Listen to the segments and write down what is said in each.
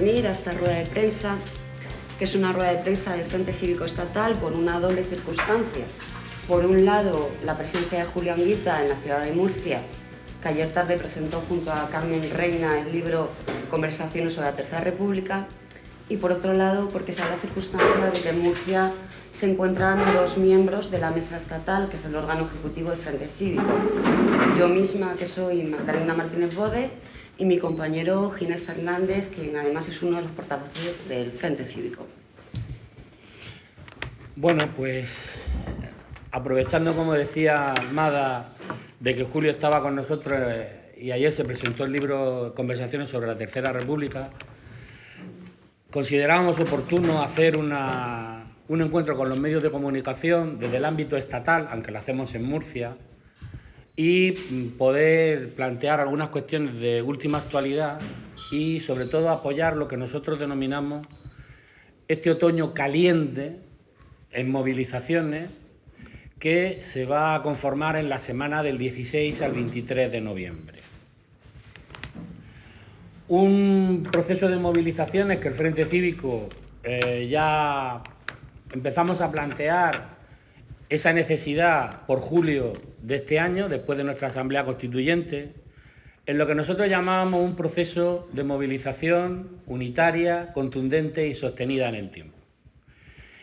venir a esta rueda de prensa, que es una rueda de prensa del Frente Cívico Estatal por una doble circunstancia. Por un lado, la presencia de Julio Anguita en la ciudad de Murcia, que ayer tarde presentó junto a Carmen Reina el libro Conversaciones sobre la Tercera República, y por otro lado, porque se da la circunstancia de que en Murcia se encuentran dos miembros de la Mesa Estatal, que es el órgano ejecutivo del Frente Cívico. Yo misma, que soy Magdalena Martínez Bode, y mi compañero Ginés Fernández, quien además es uno de los portavoces del Frente Cívico. Bueno, pues aprovechando, como decía Mada, de que Julio estaba con nosotros y ayer se presentó el libro Conversaciones sobre la Tercera República, considerábamos oportuno hacer un encuentro con los medios de comunicación desde el ámbito estatal, aunque lo hacemos en Murcia, y poder plantear algunas cuestiones de última actualidad y, sobre todo, apoyar lo que nosotros denominamos este otoño caliente en movilizaciones que se va a conformar en la semana del 16 al 23 de noviembre. Un proceso de movilizaciones que el Frente Cívico ya empezamos a plantear esa necesidad por julio de este año, después de nuestra Asamblea Constituyente, en lo que nosotros llamábamos un proceso de movilización unitaria, contundente y sostenida en el tiempo.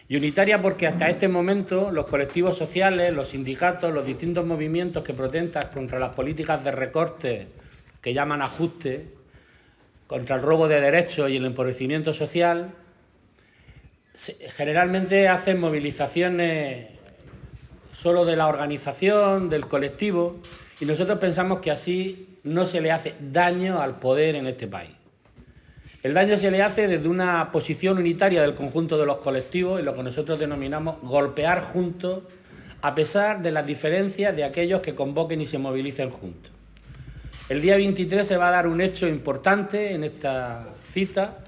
Y unitaria porque hasta este momento los colectivos sociales, los sindicatos, los distintos movimientos que protestan contra las políticas de recorte que llaman ajuste, contra el robo de derechos y el empobrecimiento social, generalmente hacen movilizaciones solo de la organización, del colectivo, y nosotros pensamos que así no se le hace daño al poder en este país. El daño se le hace desde una posición unitaria del conjunto de los colectivos y lo que nosotros denominamos golpear juntos, a pesar de las diferencias de aquellos que convoquen y se movilicen juntos. El día 23 se va a dar un hecho importante en esta cita,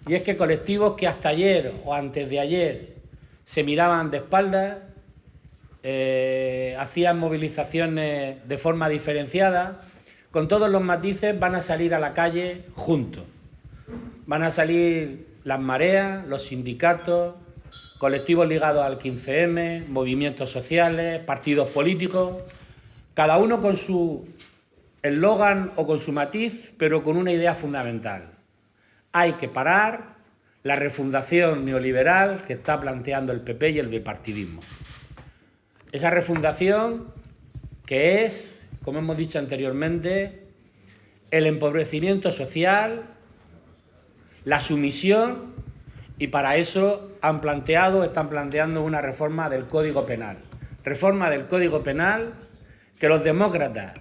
y es que colectivos que hasta ayer o antes de ayer se miraban de espaldas, hacían movilizaciones de forma diferenciada, con todos los matices van a salir a la calle juntos. Van a salir las mareas, los sindicatos, colectivos ligados al 15M, movimientos sociales, partidos políticos, cada uno con su eslogan o con su matiz, pero con una idea fundamental. Hay que parar la refundación neoliberal que está planteando el PP y el bipartidismo. Esa refundación que es, como hemos dicho anteriormente, el empobrecimiento social, la sumisión, y para eso están planteando una reforma del Código Penal. Reforma del Código Penal que los demócratas,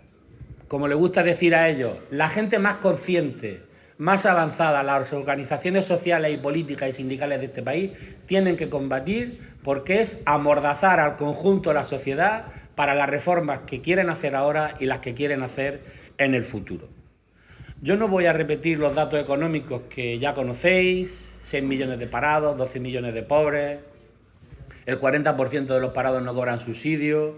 como les gusta decir a ellos, la gente más consciente, más avanzada, las organizaciones sociales y políticas y sindicales de este país, tienen que combatir, porque es amordazar al conjunto de la sociedad para las reformas que quieren hacer ahora y las que quieren hacer en el futuro. Yo no voy a repetir los datos económicos que ya conocéis: 6 millones de parados, 12 millones de pobres, el 40% de los parados no cobran subsidios,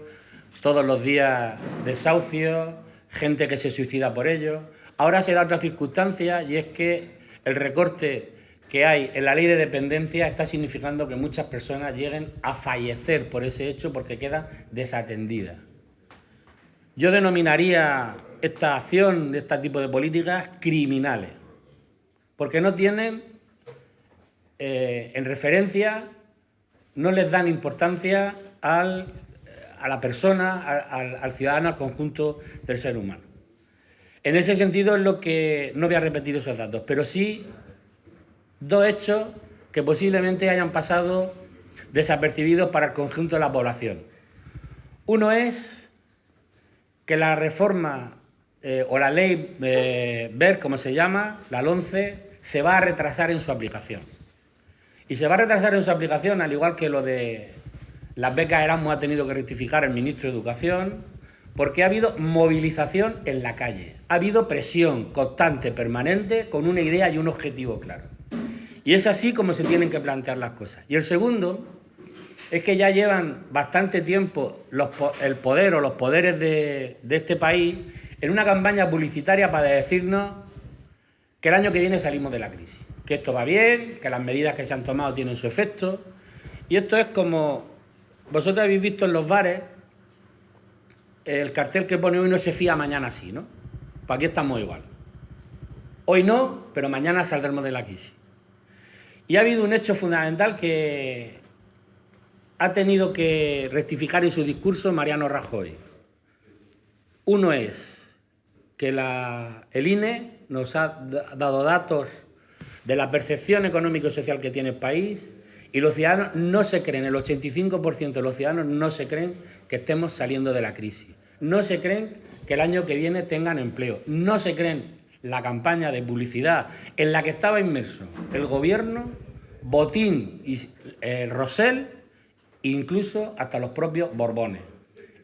todos los días desahucios, gente que se suicida por ello. Ahora se da otra circunstancia, y es que el recorte que hay en la ley de dependencia está significando que muchas personas lleguen a fallecer por ese hecho porque quedan desatendidas. Yo denominaría esta acción, este tipo de políticas, criminales, porque no tienen, en referencia, no les dan importancia a la persona, al ciudadano, al conjunto del ser humano. En ese sentido es lo que, no voy a repetir esos datos, pero sí dos hechos que posiblemente hayan pasado desapercibidos para el conjunto de la población. Uno es que la reforma o la ley Wert, como se llama, la LOMCE, se va a retrasar en su aplicación. Y se va a retrasar en su aplicación, al igual que lo de las becas Erasmus ha tenido que rectificar el ministro de Educación, porque ha habido movilización en la calle, ha habido presión constante, permanente, con una idea y un objetivo claro. Y es así como se tienen que plantear las cosas. Y el segundo es que ya llevan bastante tiempo el poder o los poderes de este país en una campaña publicitaria para decirnos que el año que viene salimos de la crisis, que esto va bien, que las medidas que se han tomado tienen su efecto. Y esto es como vosotros habéis visto en los bares el cartel que pone hoy no se fía, mañana sí, ¿no? Pues aquí estamos igual. Hoy no, pero mañana saldremos de la crisis. Y ha habido un hecho fundamental que ha tenido que rectificar en su discurso Mariano Rajoy. Uno es que el INE nos ha dado datos de la percepción económica y social que tiene el país y los ciudadanos no se creen, el 85% de los ciudadanos no se creen que estemos saliendo de la crisis. No se creen que el año que viene tengan empleo. No se creen la campaña de publicidad en la que estaba inmerso el gobierno, Botín y Rosell, incluso hasta los propios Borbones.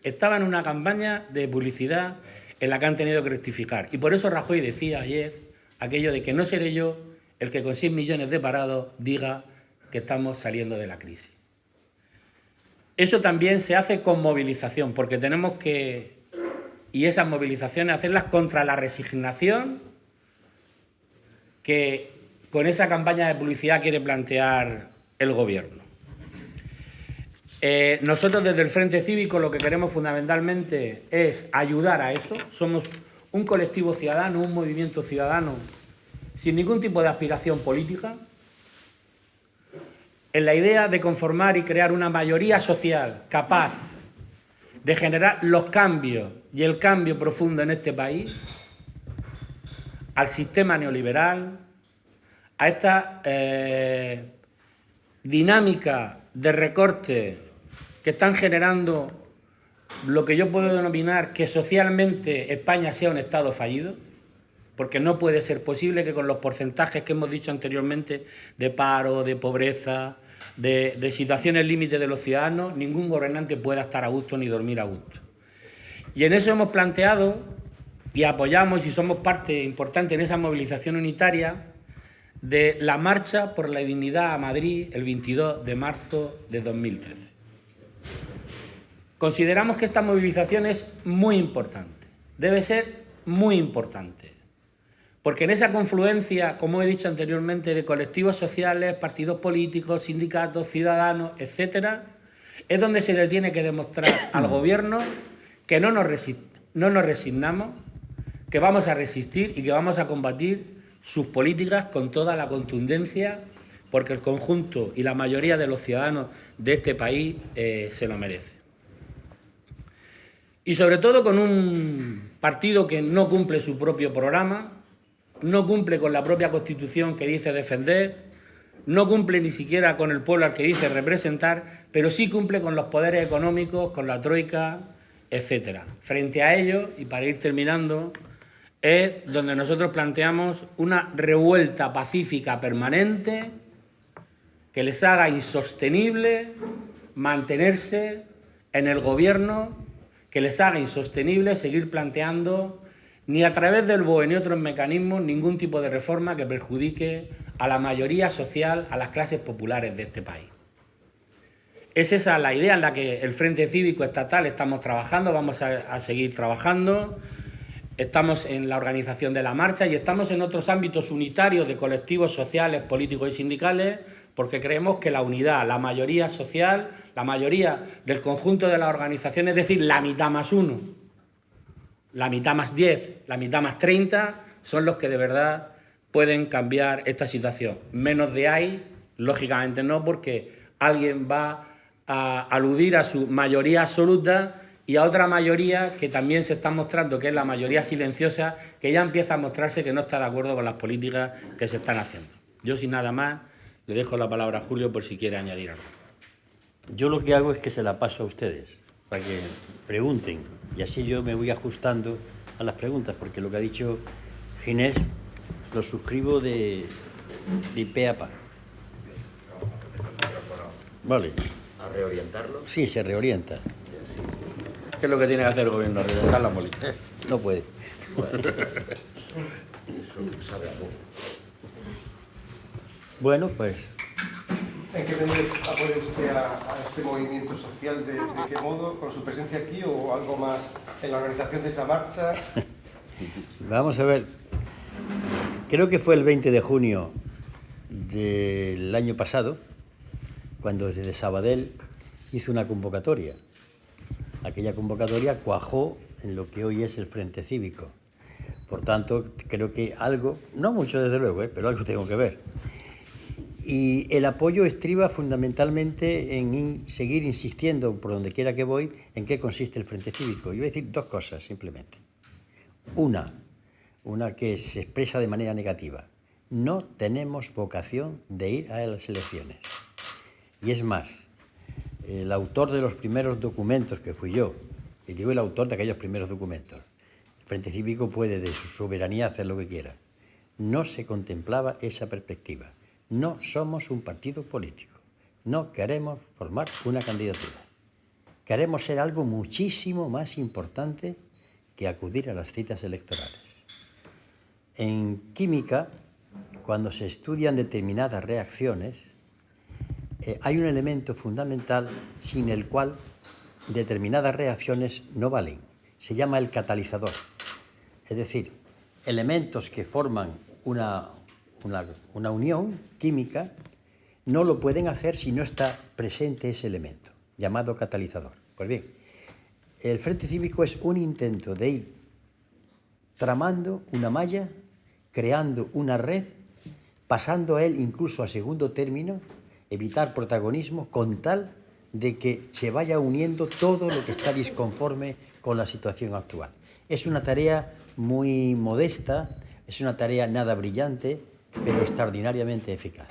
Estaban en una campaña de publicidad en la que han tenido que rectificar. Y por eso Rajoy decía ayer aquello de que no seré yo el que con 6 millones de parados diga que estamos saliendo de la crisis. Eso también se hace con movilización, porque tenemos que, y esas movilizaciones, hacerlas contra la resignación que con esa campaña de publicidad quiere plantear el gobierno. Nosotros desde el Frente Cívico lo que queremos fundamentalmente es ayudar a eso. Somos un colectivo ciudadano, un movimiento ciudadano sin ningún tipo de aspiración política, en la idea de conformar y crear una mayoría social capaz de generar los cambios y el cambio profundo en este país, al sistema neoliberal, a esta dinámica de recorte que están generando lo que yo puedo denominar que socialmente España sea un Estado fallido, porque no puede ser posible que con los porcentajes que hemos dicho anteriormente de paro, de pobreza, de situaciones límite de los ciudadanos, ningún gobernante pueda estar a gusto ni dormir a gusto. Y en eso hemos planteado y apoyamos y somos parte importante en esa movilización unitaria de la Marcha por la Dignidad a Madrid el 22 de marzo de 2013. Consideramos que esta movilización es muy importante, debe ser muy importante, porque en esa confluencia, como he dicho anteriormente, de colectivos sociales, partidos políticos, sindicatos, ciudadanos, etcétera, es donde se le tiene que demostrar al gobierno que no nos resignamos, que vamos a resistir y que vamos a combatir sus políticas con toda la contundencia, porque el conjunto y la mayoría de los ciudadanos de este país se lo merece. Y sobre todo con un partido que no cumple su propio programa, no cumple con la propia Constitución que dice defender, no cumple ni siquiera con el pueblo al que dice representar, pero sí cumple con los poderes económicos, con la troika, etcétera. Frente a ello, y para ir terminando, es donde nosotros planteamos una revuelta pacífica permanente que les haga insostenible mantenerse en el gobierno, que les haga insostenible seguir planteando ni a través del BOE ni otros mecanismos ningún tipo de reforma que perjudique a la mayoría social, a las clases populares de este país. Es esa la idea en la que el Frente Cívico Estatal estamos trabajando, vamos a seguir trabajando. Estamos en la organización de la marcha y estamos en otros ámbitos unitarios de colectivos sociales, políticos y sindicales, porque creemos que la unidad, la mayoría social, la mayoría del conjunto de las organizaciones, es decir, la mitad más 1, la mitad más 10, la mitad más 30, son los que de verdad pueden cambiar esta situación. Menos de ahí, lógicamente no, porque alguien va a aludir a su mayoría absoluta y a otra mayoría que también se está mostrando, que es la mayoría silenciosa, que ya empieza a mostrarse que no está de acuerdo con las políticas que se están haciendo. Yo, sin nada más, le dejo la palabra a Julio por si quiere añadir algo. Yo lo que hago es que se la paso a ustedes, para que pregunten, y así yo me voy ajustando a las preguntas, porque lo que ha dicho Ginés lo suscribo de pe a pa. Vale. ¿A reorientarlo? Sí, se reorienta. ¿Qué es lo que tiene que hacer el gobierno? Reventar la política. No puede. Eso sabe algo. Bueno, pues ¿En qué medida apoya usted a este movimiento social? ¿De qué modo? ¿Con su presencia aquí o algo más en la organización de esa marcha? vamos a ver. Creo que fue el 20 de junio del año pasado, cuando desde Sabadell hizo una convocatoria. Aquella convocatoria cuajó en lo que hoy es el Frente Cívico. Por tanto, creo que algo, no mucho desde luego, pero algo tengo que ver. Y el apoyo estriba fundamentalmente en seguir insistiendo, por donde quiera que voy, en qué consiste el Frente Cívico. Y voy a decir dos cosas, simplemente. Una que se expresa de manera negativa. No tenemos vocación de ir a las elecciones. Y es más, el autor de los primeros documentos, que fui yo, y digo el autor de aquellos primeros documentos, el Frente Cívico puede de su soberanía hacer lo que quiera. No se contemplaba esa perspectiva. No somos un partido político. No queremos formar una candidatura. Queremos ser algo muchísimo más importante que acudir a las citas electorales. En química, cuando se estudian determinadas reacciones, hay un elemento fundamental sin el cual determinadas reacciones no valen. Se llama el catalizador. Es decir, elementos que forman una unión química no lo pueden hacer si no está presente ese elemento, llamado catalizador. Pues bien, el Frente Cívico es un intento de ir tramando una malla, creando una red, pasando a él incluso a segundo término, evitar protagonismo con tal de que se vaya uniendo todo lo que está disconforme con la situación actual. Es una tarea muy modesta, es una tarea nada brillante, pero extraordinariamente eficaz.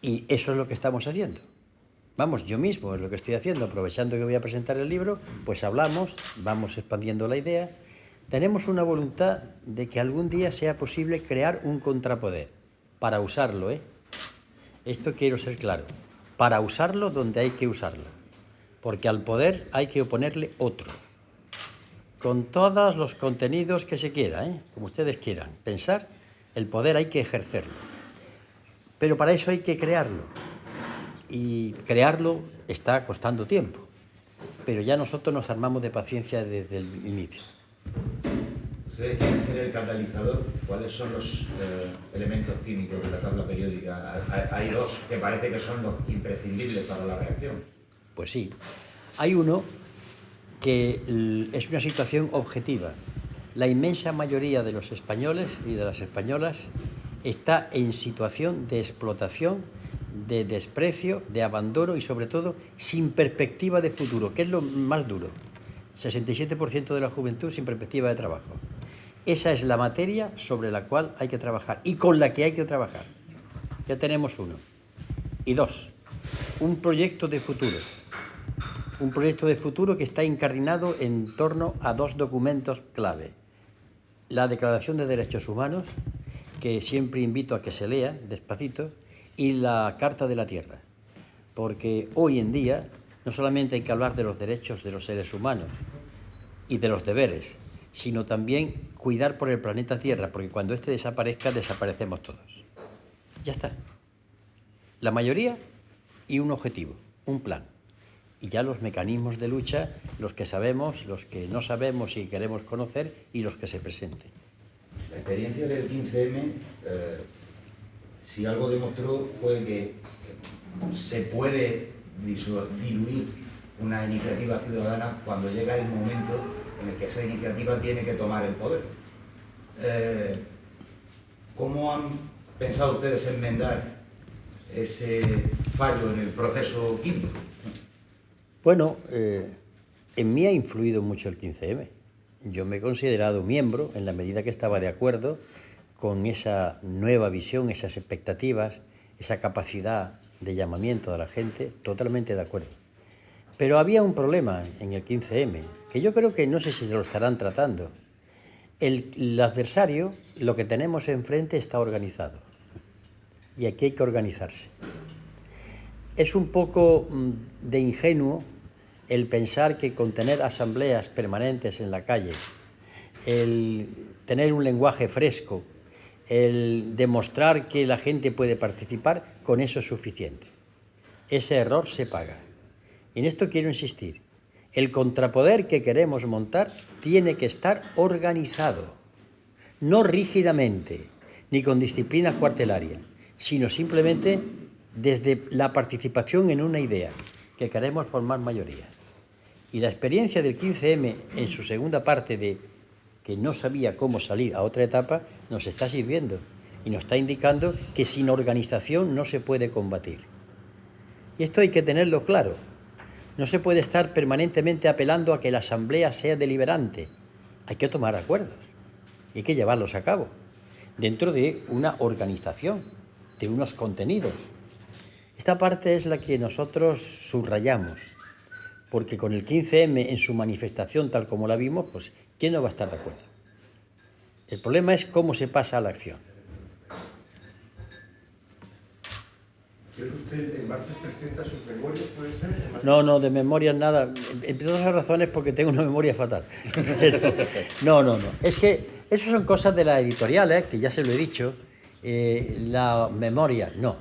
Y eso es lo que estamos haciendo. Vamos, yo mismo es lo que estoy haciendo, aprovechando que voy a presentar el libro, pues hablamos, vamos expandiendo la idea. Tenemos una voluntad de que algún día sea posible crear un contrapoder, para usarlo, Esto quiero ser claro, para usarlo donde hay que usarlo, porque al poder hay que oponerle otro, con todos los contenidos que se quiera, como ustedes quieran. Pensar, el poder hay que ejercerlo, pero para eso hay que crearlo, y crearlo está costando tiempo, pero ya nosotros nos armamos de paciencia desde el inicio. ¿Ustedes quieren ser el catalizador? ¿Cuáles son los elementos químicos de la tabla periódica? Hay dos que parece que son los imprescindibles para la reacción. Pues sí, hay uno que es una situación objetiva. La inmensa mayoría de los españoles y de las españolas está en situación de explotación, de desprecio, de abandono y sobre todo sin perspectiva de futuro, que es lo más duro. 67% de la juventud sin perspectiva de trabajo. Esa es la materia sobre la cual hay que trabajar y con la que hay que trabajar. Ya tenemos uno. Y dos, un proyecto de futuro. Un proyecto de futuro que está incardinado en torno a dos documentos clave. La Declaración de Derechos Humanos, que siempre invito a que se lea despacito, y la Carta de la Tierra. Porque hoy en día no solamente hay que hablar de los derechos de los seres humanos y de los deberes, sino también cuidar por el planeta Tierra, porque cuando este desaparezca, desaparecemos todos. Ya está. La mayoría y un objetivo, un plan. Y ya los mecanismos de lucha, los que sabemos, los que no sabemos y queremos conocer, y los que se presenten. La experiencia del 15M, si algo demostró, fue que se puede diluir una iniciativa ciudadana cuando llega el momento en el que esa iniciativa tiene que tomar el poder. ¿Cómo han pensado ustedes enmendar ese fallo en el proceso químico? Bueno, en mí ha influido mucho el 15M. Yo me he considerado miembro en la medida que estaba de acuerdo con esa nueva visión, esas expectativas, esa capacidad de llamamiento a la gente, totalmente de acuerdo. Pero había un problema en el 15M, que yo creo que no sé si lo estarán tratando. El adversario, lo que tenemos enfrente, está organizado. Y aquí hay que organizarse. Es un poco de ingenuo el pensar que con tener asambleas permanentes en la calle, el tener un lenguaje fresco, el demostrar que la gente puede participar, con eso es suficiente. Ese error se paga. Y en esto quiero insistir. El contrapoder que queremos montar tiene que estar organizado, no rígidamente, ni con disciplinas cuartelarias, sino simplemente desde la participación en una idea, que queremos formar mayoría. Y la experiencia del 15M en su segunda parte de que no sabía cómo salir a otra etapa, nos está sirviendo y nos está indicando que sin organización no se puede combatir. Y esto hay que tenerlo claro. No se puede estar permanentemente apelando a que la asamblea sea deliberante. Hay que tomar acuerdos y hay que llevarlos a cabo dentro de una organización, de unos contenidos. Esta parte es la que nosotros subrayamos, porque con el 15M en su manifestación tal como la vimos, pues ¿quién no va a estar de acuerdo? El problema es cómo se pasa a la acción. Creo que usted el martes presenta sus memorias, ¿puede ser? No, de memoria nada. Entre otras razones porque tengo una memoria fatal. Pero, no. Es que eso son cosas de la editorial, que ya se lo he dicho. La memoria, no.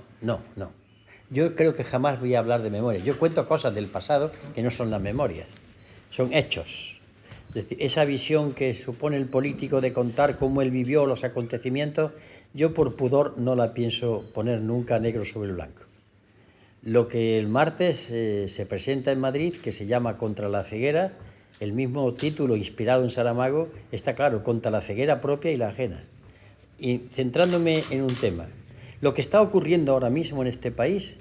Yo creo que jamás voy a hablar de memoria. Yo cuento cosas del pasado que no son las memorias, son hechos. Es decir, esa visión que supone el político de contar cómo él vivió los acontecimientos, yo por pudor no la pienso poner nunca negro sobre blanco. Lo que el martes se presenta en Madrid, que se llama Contra la ceguera, el mismo título inspirado en Saramago, está claro, contra la ceguera propia y la ajena. Y centrándome en un tema, lo que está ocurriendo ahora mismo en este país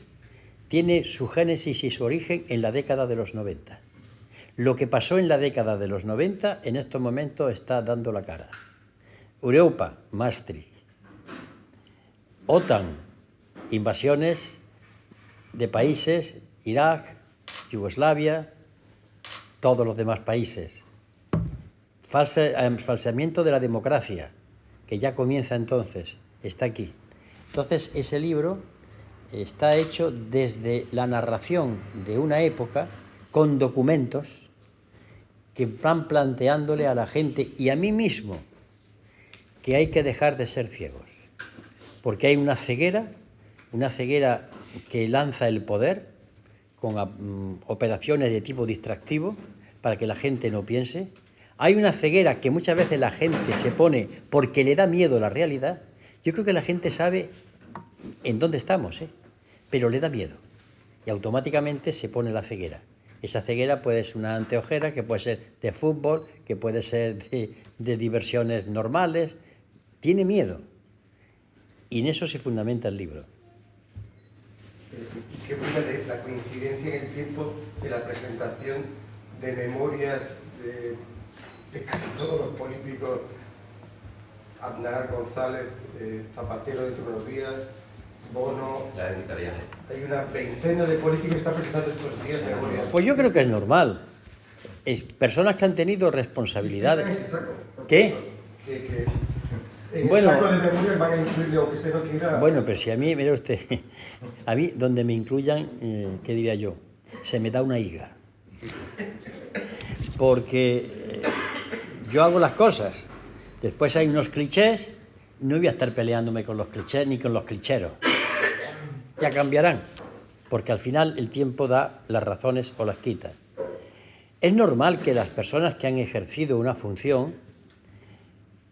tiene su génesis y su origen en la década de los 90. Lo que pasó en la década de los 90 en estos momentos está dando la cara. Europa, Maastricht. OTAN, invasiones de países, Irak, Yugoslavia, todos los demás países. Falseamiento de la democracia, que ya comienza entonces, está aquí. Entonces, ese libro está hecho desde la narración de una época con documentos que van planteándole a la gente y a mí mismo que hay que dejar de ser ciegos, porque hay una ceguera que lanza el poder con operaciones de tipo distractivo para que la gente no piense. Hay una ceguera que muchas veces la gente se pone porque le da miedo la realidad. Yo creo que la gente sabe en dónde estamos, pero le da miedo y automáticamente se pone la ceguera. Esa ceguera puede ser una anteojera, que puede ser de fútbol, que puede ser de diversiones normales. Tiene miedo. Y en eso se fundamenta el libro. ¿Qué opina de la coincidencia en el tiempo de la presentación de memorias de casi todos los políticos? Aznar, González, Zapatero dentro de unos días, Bono... La editorial. Hay una veintena de políticos que están presentando estos días memorias. Pues yo creo que es normal. Personas que han tenido responsabilidades. ¿Qué? Ese saco? ¿Qué? Que en el saco de memorias van a incluirle, aunque usted no quiera... Bueno, pero si a mí, mire usted, a mí donde me incluyan, ¿qué diría yo? Se me da una higa. Porque yo hago las cosas. Después hay unos clichés, no voy a estar peleándome con los clichés ni con los clicheros. Ya cambiarán, porque al final el tiempo da las razones o las quita. Es normal que las personas que han ejercido una función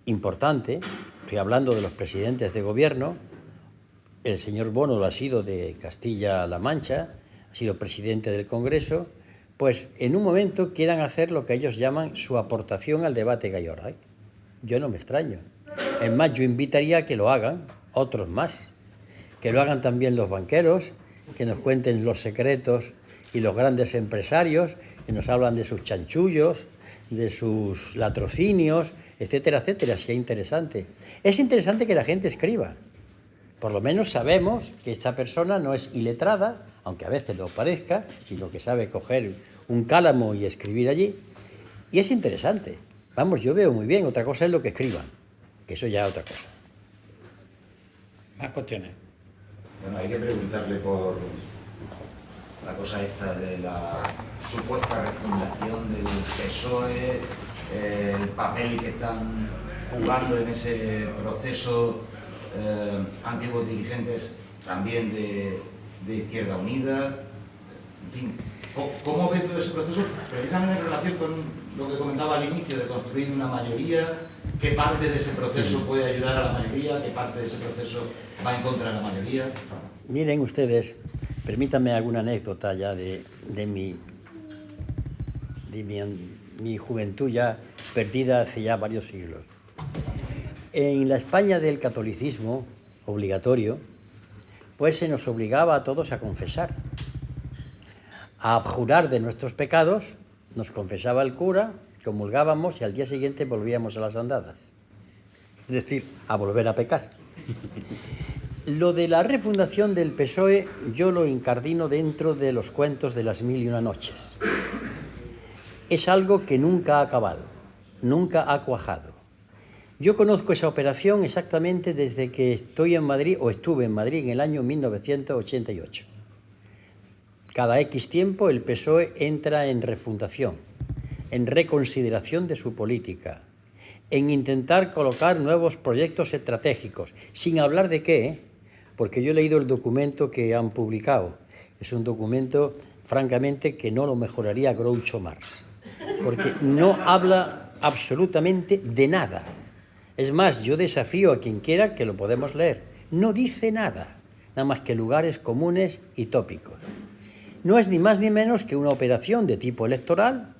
importante, estoy hablando de los presidentes de gobierno, el señor Bono lo ha sido de Castilla-La Mancha, ha sido presidente del Congreso, pues en un momento quieran hacer lo que ellos llaman su aportación al debate Gallo-Ray. Yo no me extraño. Es más, yo invitaría a que lo hagan otros más, que lo hagan también los banqueros, que nos cuenten los secretos, y los grandes empresarios, que nos hablan de sus chanchullos, de sus latrocinios, etcétera, etcétera. Sí, es interesante. Es interesante que la gente escriba. Por lo menos sabemos que esta persona no es iletrada, aunque a veces lo parezca, sino que sabe coger un cálamo y escribir allí. Y es interesante. Vamos, yo veo muy bien. Otra cosa es lo que escriban, que eso ya es otra cosa. Más cuestiones. Bueno, hay que preguntarle por la cosa esta de la supuesta refundación del PSOE, el papel que están jugando en ese proceso antiguos dirigentes también de Izquierda Unida. En fin, ¿cómo ve todo ese proceso precisamente en relación con lo que comentaba al inicio de construir una mayoría ¿Qué parte de ese proceso puede ayudar a la mayoría? ¿Qué parte de ese proceso va en contra de la mayoría? Miren ustedes, permítanme alguna anécdota ya de mi juventud ya perdida hace ya varios siglos. En la España del catolicismo obligatorio, pues se nos obligaba a todos a confesar, a abjurar de nuestros pecados, nos confesaba el cura, comulgábamos y al día siguiente volvíamos a las andadas. Es decir, a volver a pecar. Lo de la refundación del PSOE yo lo incardino dentro de los cuentos de las 1001 noches. Es algo que nunca ha acabado, nunca ha cuajado. Yo conozco esa operación exactamente desde que estuve en Madrid en el año 1988. Cada X tiempo el PSOE entra en refundación, en reconsideración de su política, en intentar colocar nuevos proyectos estratégicos, sin hablar de qué, porque yo he leído el documento que han publicado. Es un documento, francamente, que no lo mejoraría Groucho Marx, porque no habla absolutamente de nada. Es más, yo desafío a quien quiera que lo podemos leer. No dice nada, nada más que lugares comunes y tópicos. No es ni más ni menos que una operación de tipo electoral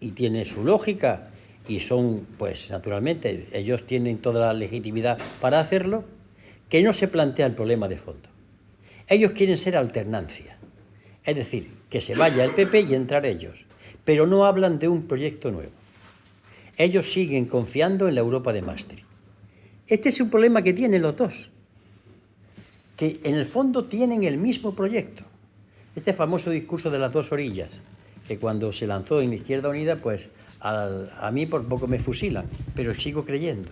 y tiene su lógica y son, pues naturalmente, ellos tienen toda la legitimidad para hacerlo, que no se plantea el problema de fondo. Ellos quieren ser alternancia, es decir, que se vaya el PP y entrar ellos, pero no hablan de un proyecto nuevo. Ellos siguen confiando en la Europa de Maastricht. Este es un problema que tienen los dos, que en el fondo tienen el mismo proyecto. Este famoso discurso de las dos orillas, que cuando se lanzó en Izquierda Unida, pues a mí por poco me fusilan, pero sigo creyendo.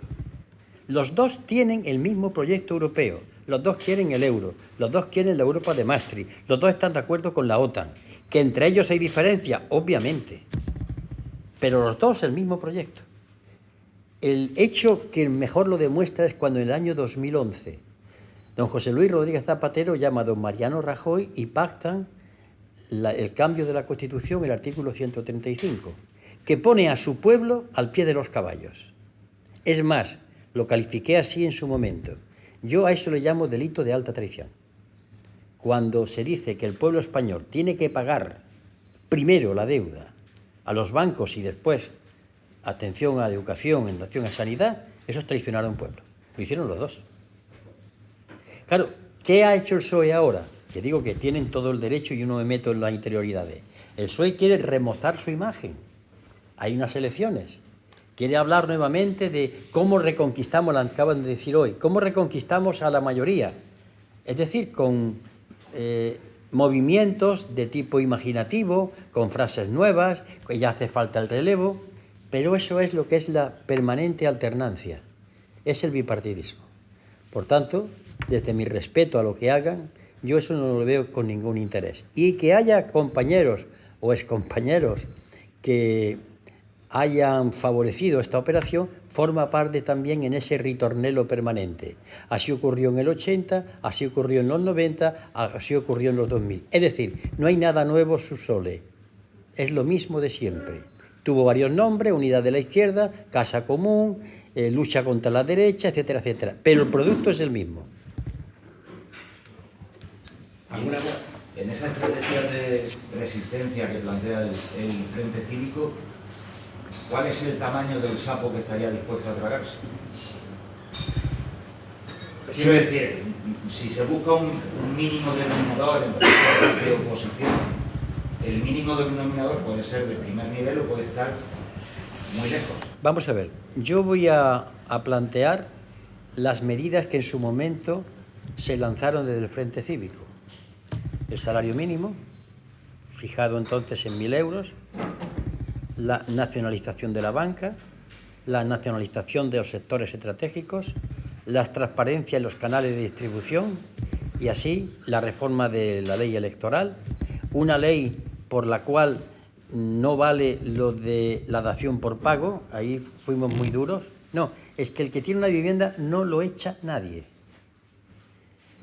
Los dos tienen el mismo proyecto europeo, los dos quieren el euro, los dos quieren la Europa de Maastricht, los dos están de acuerdo con la OTAN, que entre ellos hay diferencia, obviamente, pero los dos el mismo proyecto. El hecho que mejor lo demuestra es cuando en el año 2011 don José Luis Rodríguez Zapatero llama a don Mariano Rajoy y pactan el cambio de la Constitución, el artículo 135, que pone a su pueblo al pie de los caballos. Es más, lo califiqué así en su momento. Yo a eso le llamo delito de alta traición. Cuando se dice que el pueblo español tiene que pagar primero la deuda a los bancos y después atención a educación, atención a sanidad, eso es traicionar a un pueblo. Lo hicieron los dos. Claro, ¿qué ha hecho el PSOE ahora? Que digo que tienen todo el derecho y yo no me meto en las interioridades. El PSOE quiere remozar su imagen. Hay unas elecciones. Quiere hablar nuevamente de cómo reconquistamos, lo acaban de decir hoy, cómo reconquistamos a la mayoría. Es decir, con movimientos de tipo imaginativo, con frases nuevas, que ya hace falta el relevo, pero eso es lo que es la permanente alternancia, es el bipartidismo. Por tanto, desde mi respeto a lo que hagan, yo eso no lo veo con ningún interés. Y que haya compañeros o excompañeros que hayan favorecido esta operación, forma parte también en ese ritornelo permanente. Así ocurrió en el 80, así ocurrió en los 90, así ocurrió en los 2000. Es decir, no hay nada nuevo sub sole, es lo mismo de siempre. Tuvo varios nombres, Unidad de la Izquierda, Casa Común, lucha contra la derecha, etcétera, etcétera. Pero el producto es el mismo. En esa estrategia de resistencia que plantea el Frente Cívico, ¿cuál es el tamaño del sapo que estaría dispuesto a tragarse? Quiero decir, si se busca un mínimo denominador en los de oposición, el mínimo denominador puede ser de primer nivel o puede estar muy lejos. Vamos a ver, yo voy a plantear las medidas que en su momento se lanzaron desde el Frente Cívico. El salario mínimo, fijado entonces en 1.000 euros, la nacionalización de la banca, la nacionalización de los sectores estratégicos, la transparencia en los canales de distribución y así la reforma de la ley electoral, una ley por la cual no vale lo de la dación por pago, ahí fuimos muy duros. No, es que el que tiene una vivienda no lo echa nadie.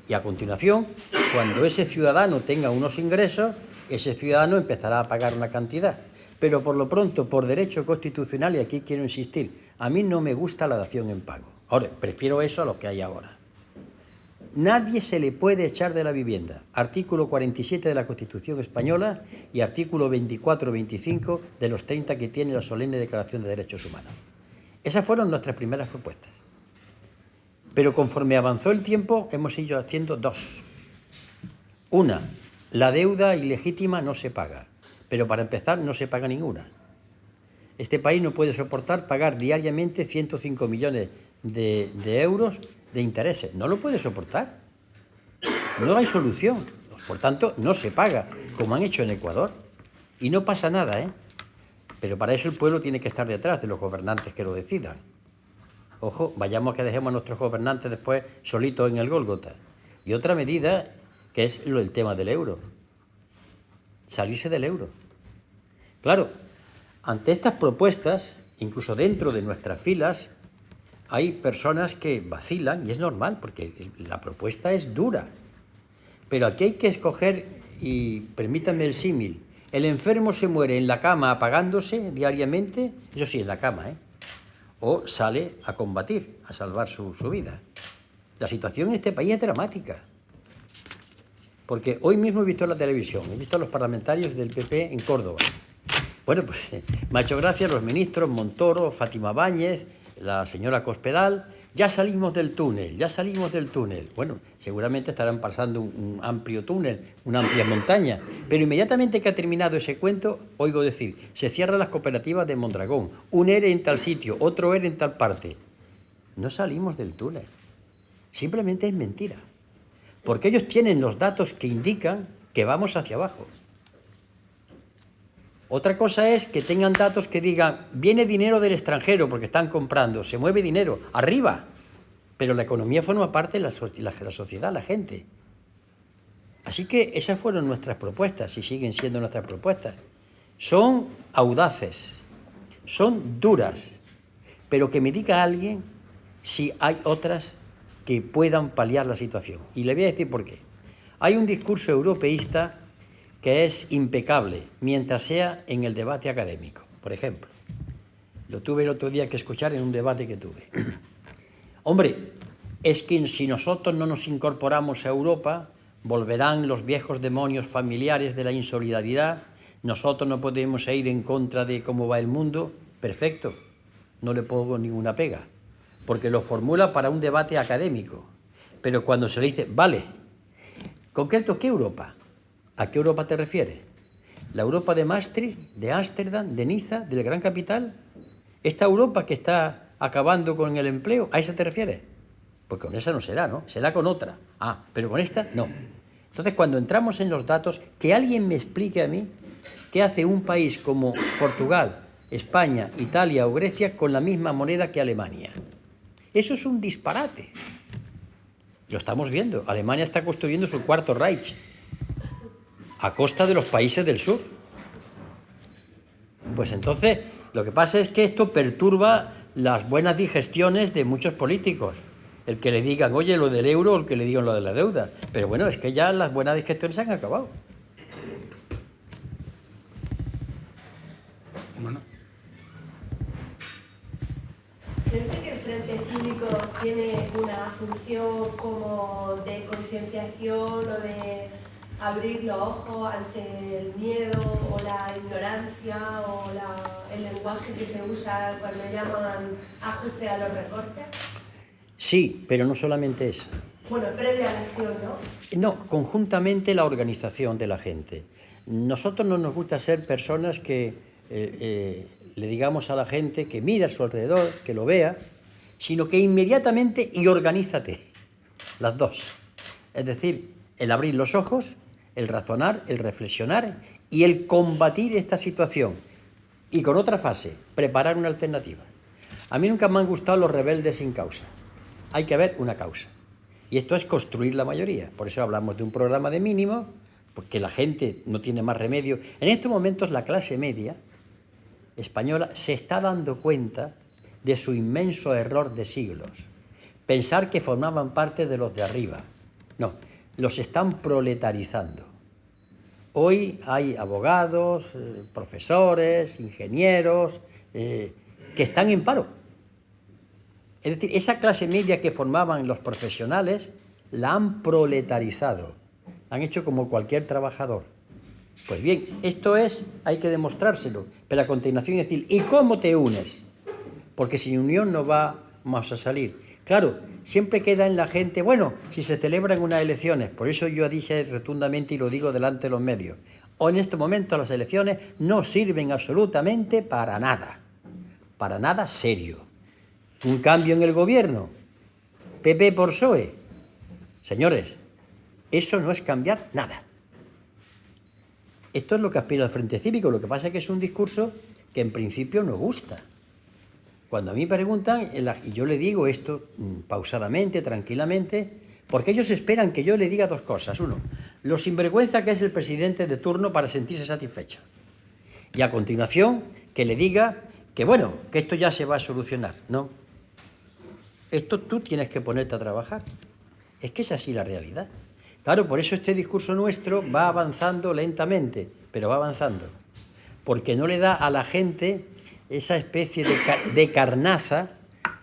Y a continuación, cuando ese ciudadano tenga unos ingresos, ese ciudadano empezará a pagar una cantidad. Pero por lo pronto, por derecho constitucional, y aquí quiero insistir, A mí no me gusta la dación en pago. Ahora, prefiero eso a lo que hay ahora. Nadie se le puede echar de la vivienda. Artículo 47 de la Constitución Española y artículo 24-25 de los 30 que tiene la Solemne Declaración de Derechos Humanos. Esas fueron nuestras primeras propuestas. Pero conforme avanzó el tiempo, hemos ido haciendo dos. Una, la deuda ilegítima no se paga. Pero para empezar, no se paga ninguna. Este país no puede soportar pagar diariamente 105 millones de euros de intereses. No lo puede soportar. No hay solución. Por tanto, no se paga, como han hecho en Ecuador. Y no pasa nada, ¿eh? Pero para eso el pueblo tiene que estar detrás de los gobernantes que lo decidan. Ojo, vayamos que dejemos a nuestros gobernantes después solitos en el Gólgota. Y otra medida, que es el tema del euro. Salirse del euro. Claro, ante estas propuestas, incluso dentro de nuestras filas, hay personas que vacilan, y es normal, porque la propuesta es dura. Pero aquí hay que escoger, y permítanme el símil, el enfermo se muere en la cama apagándose diariamente, eso sí, en la cama, o sale a combatir, a salvar su vida. La situación en este país es dramática. Porque hoy mismo he visto en la televisión, he visto a los parlamentarios del PP en Córdoba. Bueno, pues me ha hecho gracia los ministros Montoro, Fátima Báñez, la señora Cospedal. Ya salimos del túnel, ya salimos del túnel. Bueno, seguramente estarán pasando un amplio túnel, una amplia montaña. Pero inmediatamente que ha terminado ese cuento, oigo decir, se cierran las cooperativas de Mondragón, un ERE en tal sitio, otro ERE en tal parte. No salimos del túnel. Simplemente es mentira. Porque ellos tienen los datos que indican que vamos hacia abajo. Otra cosa es que tengan datos que digan, viene dinero del extranjero porque están comprando, se mueve dinero, arriba. Pero la economía forma parte de la sociedad, la gente. Así que esas fueron nuestras propuestas y siguen siendo nuestras propuestas. Son audaces, son duras, pero que me diga alguien si hay otras que puedan paliar la situación. Y le voy a decir por qué. Hay un discurso europeísta que es impecable mientras sea en el debate académico. Por ejemplo, lo tuve el otro día que escuchar en un debate que tuve. Hombre, es que si nosotros no nos incorporamos a Europa, volverán los viejos demonios familiares de la insolidaridad, nosotros no podemos ir en contra de cómo va el mundo. Perfecto, no le pongo ninguna pega, porque lo formula para un debate académico. Pero cuando se le dice, vale, concreto, ¿qué Europa? ¿A qué Europa te refieres? ¿La Europa de Maastricht, de Ámsterdam, de Niza, del Gran Capital? ¿Esta Europa que está acabando con el empleo? ¿A esa te refieres? Pues con esa no será, ¿no? Será con otra. Ah, pero con esta no. Entonces, cuando entramos en los datos, que alguien me explique a mí qué hace un país como Portugal, España, Italia o Grecia con la misma moneda que Alemania. Eso es un disparate. Lo estamos viendo. Alemania está construyendo su cuarto Reich a costa de los países del sur. Pues entonces, lo que pasa es que esto perturba las buenas digestiones de muchos políticos. El que le digan, oye, lo del euro, o el que le digan lo de la deuda. Pero bueno, es que ya las buenas digestiones se han acabado. Bueno. ¿Creen que el Frente Cívico tiene una función como de concienciación o de abrir los ojos ante el miedo o la ignorancia o el lenguaje que se usa cuando llaman ajuste a los recortes? Sí, pero no solamente eso. Bueno, previa elección, ¿no? No, conjuntamente la organización de la gente. Nosotros no nos gusta ser personas que le digamos a la gente que mire a su alrededor, que lo vea, sino que inmediatamente y organízate. Las dos. Es decir, el abrir los ojos, el razonar, el reflexionar y el combatir esta situación. Y con otra fase, preparar una alternativa. A mí nunca me han gustado los rebeldes sin causa. Hay que haber una causa. Y esto es construir la mayoría. Por eso hablamos de un programa de mínimo, porque la gente no tiene más remedio. En estos momentos la clase media española se está dando cuenta de su inmenso error de siglos. Pensar que formaban parte de los de arriba. No, los están proletarizando. Hoy hay abogados, profesores, ingenieros, que están en paro. Es decir, esa clase media que formaban los profesionales la han proletarizado, han hecho como cualquier trabajador. Pues bien, esto es, hay que demostrárselo, pero a continuación es decir, ¿y cómo te unes? Porque sin unión no vamos a salir. Claro, siempre queda en la gente, bueno, si se celebran unas elecciones, por eso yo dije rotundamente y lo digo delante de los medios, o en este momento las elecciones no sirven absolutamente para nada serio. Un cambio en el gobierno, PP por PSOE. Señores, eso no es cambiar nada. Esto es lo que aspira el Frente Cívico, lo que pasa es que es un discurso que en principio no gusta. Cuando a mí me preguntan, y yo le digo esto pausadamente, tranquilamente, porque ellos esperan que yo le diga dos cosas. Uno, lo sinvergüenza que es el presidente de turno para sentirse satisfecho. Y a continuación, que le diga que bueno, que esto ya se va a solucionar. No. Esto tú tienes que ponerte a trabajar. Es que es así la realidad. Claro, por eso este discurso nuestro va avanzando lentamente, pero va avanzando. Porque no le da a la gente esa especie de carnaza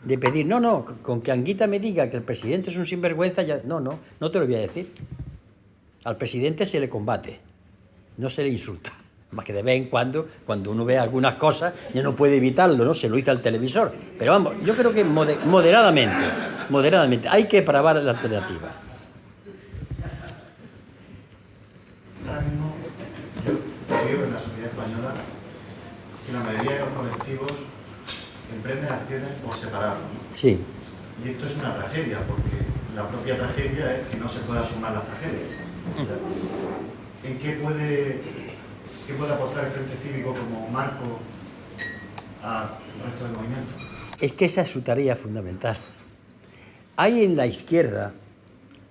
de pedir, no, con que Anguita me diga que el presidente es un sinvergüenza, ya, no te lo voy a decir. Al presidente se le combate, no se le insulta. Más que de vez en cuando uno ve algunas cosas, ya no puede evitarlo, ¿no? Se lo hizo al televisor. Pero vamos, yo creo que moderadamente, hay que probar la alternativa. Ahora mismo, yo veo en la sociedad española que la mayoría de los colectivos emprenden acciones por separado. Sí. Y esto es una tragedia, porque la propia tragedia es que no se pueda sumar las tragedias. ¿En qué puede aportar el Frente Cívico como marco al resto del movimiento? Es que esa es su tarea fundamental. Hay en la izquierda,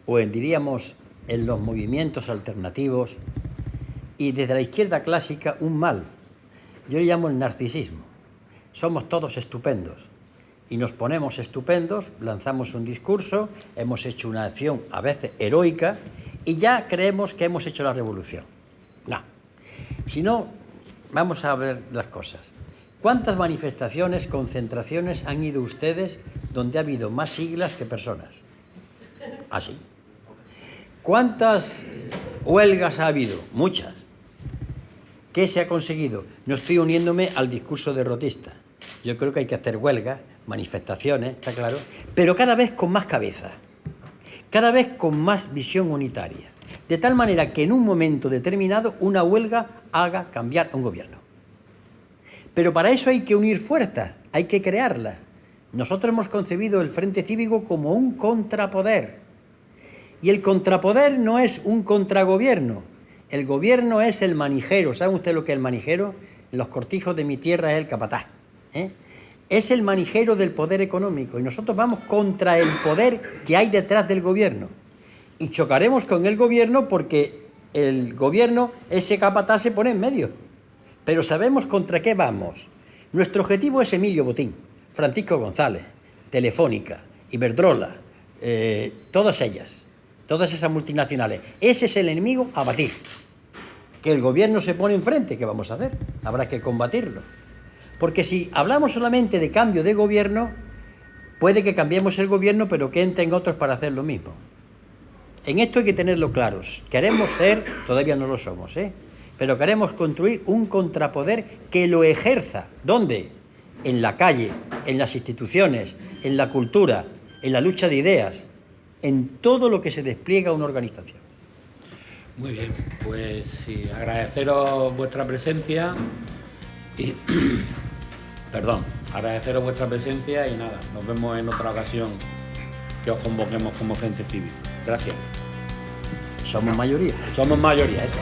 o diríamos en los movimientos alternativos, y desde la izquierda clásica, un mal. Yo le llamo el narcisismo. Somos todos estupendos. Y nos ponemos estupendos, lanzamos un discurso, hemos hecho una acción a veces heroica, y ya creemos que hemos hecho la revolución. No. Si no, vamos a ver las cosas. ¿Cuántas manifestaciones, concentraciones han ido ustedes donde ha habido más siglas que personas? Así. ¿Cuántas huelgas ha habido? Muchas. ¿Qué se ha conseguido? No estoy uniéndome al discurso derrotista. Yo creo que hay que hacer huelgas, manifestaciones, está claro, pero cada vez con más cabeza, cada vez con más visión unitaria, de tal manera que en un momento determinado una huelga haga cambiar a un gobierno. Pero para eso hay que unir fuerzas, hay que crearlas. Nosotros hemos concebido el Frente Cívico como un contrapoder. Y el contrapoder no es un contragobierno. El gobierno es el manijero. ¿Saben ustedes lo que es el manijero? En los cortijos de mi tierra es el capataz. Es el manijero del poder económico. Y nosotros vamos contra el poder que hay detrás del gobierno. Y chocaremos con el gobierno porque el gobierno, ese capataz, se pone en medio. Pero sabemos contra qué vamos. Nuestro objetivo es Emilio Botín, Francisco González, Telefónica, Iberdrola, todas ellas, todas esas multinacionales. Ese es el enemigo a batir. Que el gobierno se pone enfrente, ¿qué vamos a hacer? Habrá que combatirlo. Porque si hablamos solamente de cambio de gobierno, puede que cambiemos el gobierno, pero que entren otros para hacer lo mismo. En esto hay que tenerlo claro. Queremos ser, todavía no lo somos, pero queremos construir un contrapoder que lo ejerza. ¿Dónde? En la calle, en las instituciones, en la cultura, en la lucha de ideas, en todo lo que se despliega una organización. Muy bien, pues sí, agradeceros vuestra presencia y agradeceros vuestra presencia y nada, nos vemos en otra ocasión que os convoquemos como Frente Cívico. Gracias. Somos mayoría. Somos mayoría, eso.